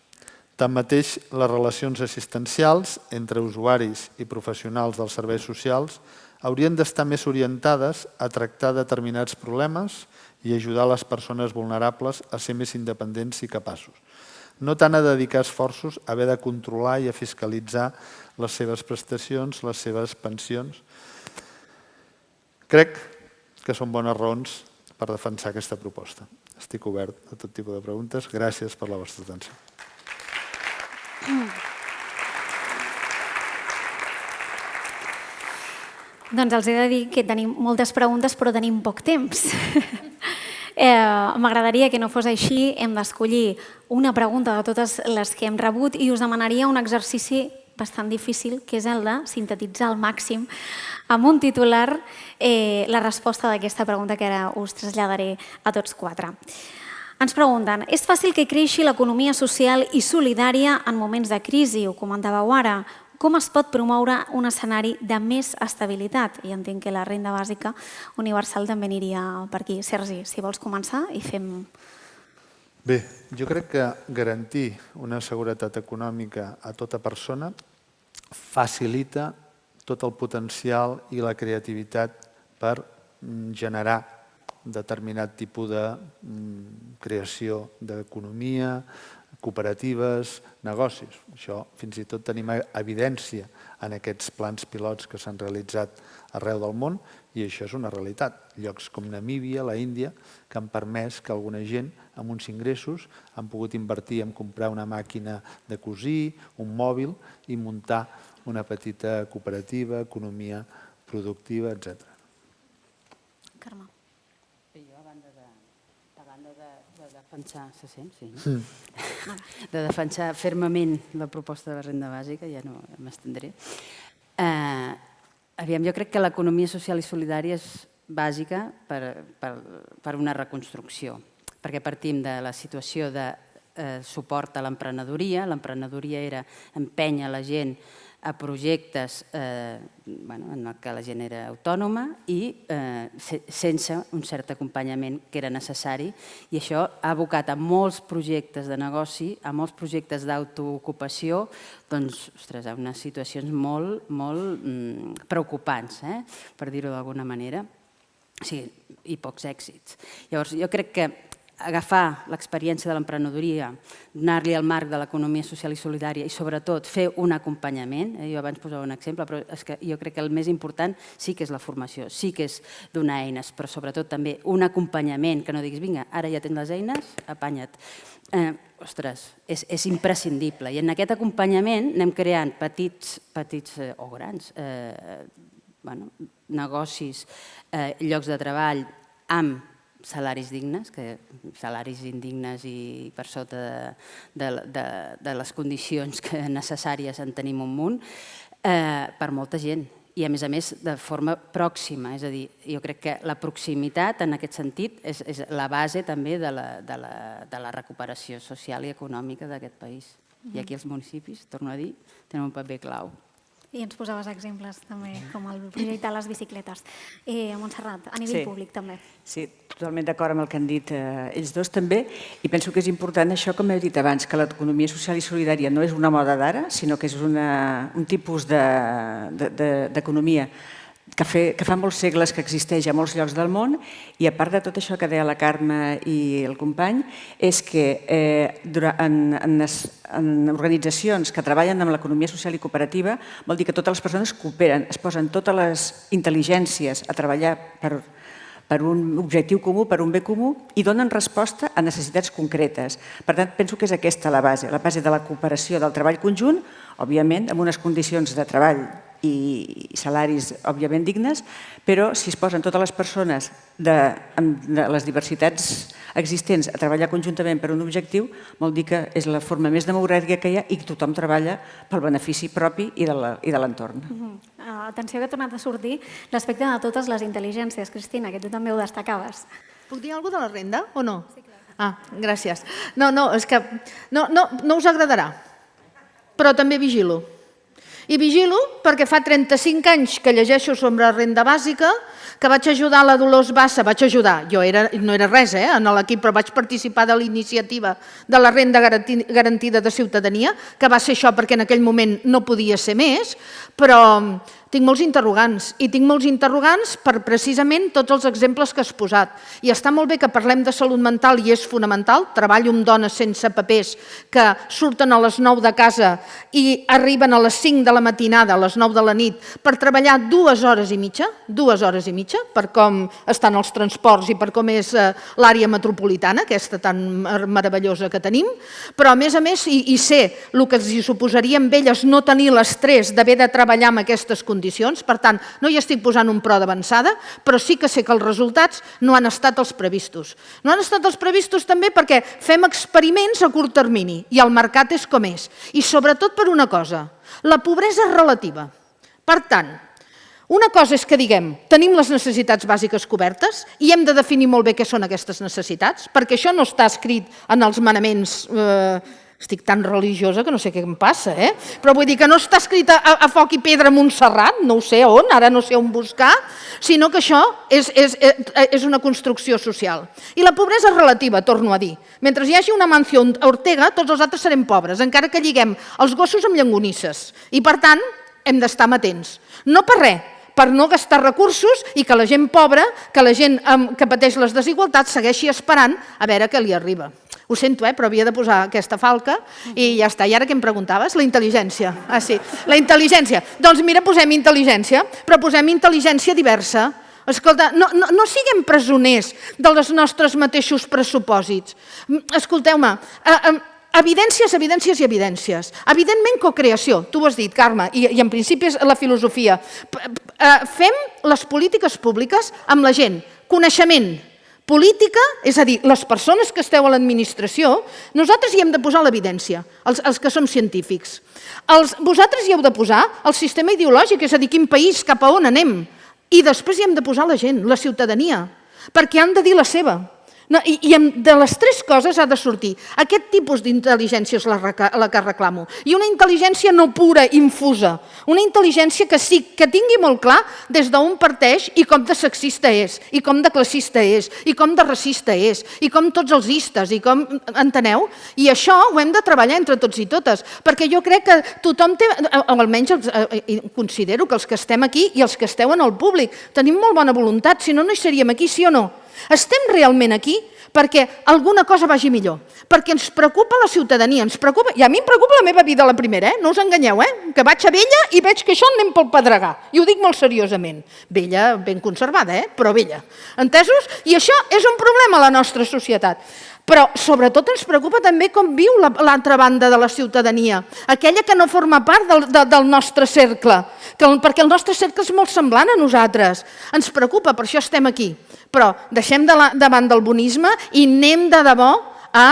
Tanmateix, les relacions assistencials entre usuaris i professionals dels serveis socials haurien d'estar més orientades a tractar determinats problemes i ajudar les persones vulnerables a ser més independents i capaços. No tant a dedicar esforços a haver de controlar i a fiscalitzar les seves prestacions, les seves pensions. Crec que són bones raons per defensar aquesta proposta. Estic obert a tot tipus de preguntes. Gràcies per la vostra atenció. Doncs els he de dir que tenim moltes preguntes però tenim poc temps. M'agradaria que no fos així, hem d'escollir una pregunta de totes les que hem rebut i us demanaria un exercici bastant difícil, que és el de sintetitzar al màxim amb un titular la resposta d'aquesta pregunta que ara us traslladaré a tots quatre. Ens pregunten, és fàcil que creixi l'economia social i solidària en moments de crisi, ho comentàveu ara. Com es pot promoure un escenari de més estabilitat? I entenc que la renda bàsica universal també aniria per aquí. Sergi, si vols començar i fem... Bé, jo crec que garantir una seguretat econòmica a tota persona facilita tot el potencial i la creativitat per generar determinat tipus de creació d'economia, cooperatives, negocis. Això fins i tot tenim evidència en aquests plans pilots que s'han realitzat arreu del món i això és una realitat. Llocs com Namíbia, la Índia, que han permès que alguna gent amb uns ingressos han pogut invertir en comprar una màquina de cosir, un mòbil i muntar una petita cooperativa, economia productiva, etc. Carme. Jo, a banda de defensar, se sent? Sí, no? De defensar fermament la proposta de la renda bàsica, ja no m'estendré. Aviam, jo crec que l'economia social i solidària és bàsica per una reconstrucció, perquè partim de la situació de suport a l'emprenedoria. L'emprenedoria era empènyer la gent a projectes en què la gent era autònoma i sense un cert acompanyament que era necessari, i això ha abocat a molts projectes de negoci, a molts projectes d'autoocupació, doncs, ostres, a unes situacions molt preocupants, per dir-ho d'alguna manera, i pocs èxits. Llavors, jo crec que agafar l'experiència de l'emprenedoria, donar-li el marc de l'economia social i solidària i, sobretot, fer un acompanyament. Jo abans posava un exemple, però és que jo crec que el més important sí que és la formació, sí que és donar eines, però sobretot també un acompanyament, que no diguis, vinga, ara ja tens les eines, apanya't. Ostres, és imprescindible. I en aquest acompanyament anem creant petits o grans negocis, llocs de treball amb salaris dignes, salaris indignes i per sota de les condicions necessàries en tenim un munt, per molta gent. I, a més, de forma pròxima. És a dir, jo crec que la proximitat, en aquest sentit, és la base també de la recuperació social i econòmica d'aquest país. I aquí els municipis, torno a dir, tenen un paper clau. I ens posaves exemples també, com el projecte de les bicicletes. Montserrat, a nivell públic també. Sí, totalment d'acord amb el que han dit ells dos també, i penso que és important això, com he dit abans, que l'economia social i solidària no és una moda d'ara, sinó que és un tipus d'economia que fa molts segles que existeix a molts llocs del món, i a part de tot això que deia la Carme i el company, és que en organitzacions que treballen amb l'economia social i cooperativa vol dir que totes les persones cooperen, es posen totes les intel·ligències a treballar per un objectiu comú, per un bé comú, i donen resposta a necessitats concretes. Per tant, penso que és aquesta la base de la cooperació, del treball conjunt, òbviament, amb unes condicions de treball i salaris, òbviament, dignes, però si es posen totes les persones de les diversitats existents a treballar conjuntament per un objectiu, vol dir que és la forma més democràtica que hi ha i que tothom treballa pel benefici propi i de l'entorn. Atenció, que ha tornat a sortir l'aspecte de totes les intel·ligències, Cristina, que tu també ho destacaves. Puc dir alguna cosa de la renda o no? Sí, clar. Ah, gràcies. No, és que no us agradarà, però també vigilo. I vigilo perquè fa 35 anys que llegeixo sobre renda bàsica, que vaig ajudar la Dolors Bassa, jo no era res en l'equip, però vaig participar de la iniciativa de la renda garantida de ciutadania, que va ser això perquè en aquell moment no podia ser més, però tinc molts interrogants per precisament tots els exemples que has posat. I està molt bé que parlem de salut mental i és fonamental. Treballo amb dones sense papers que surten a les 9 de casa i arriben a les 5 de la matinada, a les 9 de la nit, per treballar 2 hores i mitja, per com estan els transports i per com és l'àrea metropolitana, aquesta tan meravellosa que tenim, però a més, i sé el que els suposaria amb elles no tenir l'estrès d'haver de treballar en aquestes condicions. Per tant, no hi estic posant un pro d'avançada, però sí que sé que els resultats no han estat els previstos. No han estat els previstos també perquè fem experiments a curt termini i el mercat és com és. I sobretot per una cosa, la pobresa és relativa. Per tant, una cosa és que diguem, tenim les necessitats bàsiques cobertes i hem de definir molt bé què són aquestes necessitats, perquè això no està escrit en els manaments. Estic tan religiosa que no sé què em passa, però vull dir que no està escrita a foc i pedra a Montserrat, no ho sé on, ara no sé on buscar, sinó que això és una construcció social. I la pobresa és relativa, torno a dir. Mentre hi hagi una Amancio Ortega, tots els altres serem pobres, encara que lliguem els gossos amb llonganisses. I, per tant, hem d'estar amatents. No per res, per no gastar recursos i que la gent pobra, que la gent que pateix les desigualtats segueixi esperant a veure què li arriba. Ho sento, però havia de posar aquesta falca i ja està. I ara què em preguntaves? La intel·ligència. Ah, sí, la intel·ligència. Doncs mira, posem intel·ligència, però posem intel·ligència diversa. Escolta, no siguem presoners dels nostres mateixos pressupòsits. Escolteu-me, evidències i evidències. Evidentment, cocreació, tu ho has dit, Carme, i en principi és la filosofia. Fem les polítiques públiques amb la gent. Coneixement, política, és a dir, les persones que esteu a l'administració, nosaltres hi hem de posar l'evidència, els que som científics. Vosaltres hi heu de posar el sistema ideològic, és a dir, quin país, cap a on anem. I després hi hem de posar la gent, la ciutadania, perquè han de dir la seva. I de les tres coses ha de sortir. Aquest tipus d'intel·ligència és la que reclamo. I una intel·ligència no pura, infusa. Una intel·ligència que tingui molt clar des d'on parteix i com de sexista és, i com de classista és, i com de racista és, i com tots els istes, i com... Enteneu? I això ho hem de treballar entre tots i totes, perquè jo crec que tothom té, o almenys considero que els que estem aquí i els que esteu en el públic tenim molt bona voluntat, si no, no hi seríem aquí, sí o no? Estem realment aquí perquè alguna cosa vagi millor, perquè ens preocupa la ciutadania, ens preocupa, i a mi em preocupa la meva vida la primera, no us enganyeu, que vaig a Vella i veig que això anem pel pedregar, i ho dic molt seriosament. Vella ben conservada, però vella. Entesos? I això és un problema a la nostra societat. Però sobretot ens preocupa també com viu l'altra banda de la ciutadania, aquella que no forma part del nostre cercle, perquè el nostre cercle és molt semblant a nosaltres. Ens preocupa, per això estem aquí. Però deixem davant del bonisme i anem de debò a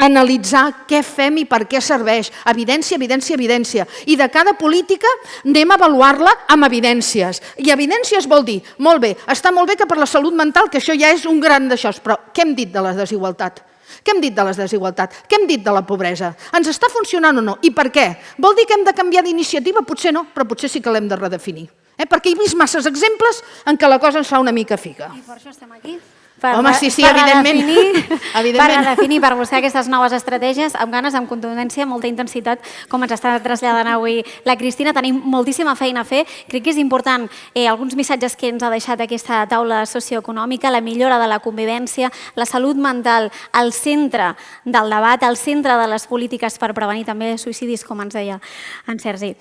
analitzar què fem i per què serveix. Evidència, evidència, evidència. I de cada política anem a avaluar-la amb evidències. I evidències vol dir, molt bé, està molt bé que per la salut mental, que això ja és un gran d'això, però què hem dit de la desigualtat? Què hem dit de les desigualtats? Què hem dit de la pobresa? Ens està funcionant o no? I per què? Vol dir que hem de canviar d'iniciativa? Potser no, però potser sí que l'hem de redefinir. Perquè he vist masses exemples en què la cosa ens fa una mica figa. I per això estem aquí. Home, sí, evidentment. Per redefinir per vostè aquestes noves estratègies, amb ganes, amb contundència, molta intensitat, com ens està traslladant avui la Cristina. Tenim moltíssima feina a fer. Crec que és important alguns missatges que ens ha deixat aquesta taula socioeconòmica, la millora de la convivència, la salut mental al centre del debat, al centre de les polítiques per prevenir també suïcidis, com ens deia en Sergi.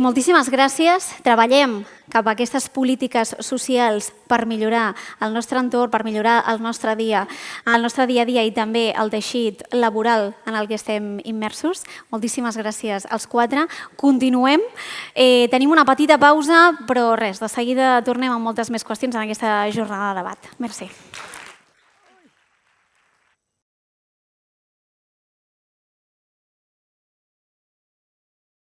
Moltíssimes gràcies. Treballem cap a aquestes polítiques socials per millorar el nostre entorn, per millorar el nostre dia a dia i també el teixit laboral en el que estem immersos. Moltíssimes gràcies als quatre. Continuem. Tenim una petita pausa, però res, de seguida tornem amb moltes més qüestions en aquesta jornada de debat. Merci.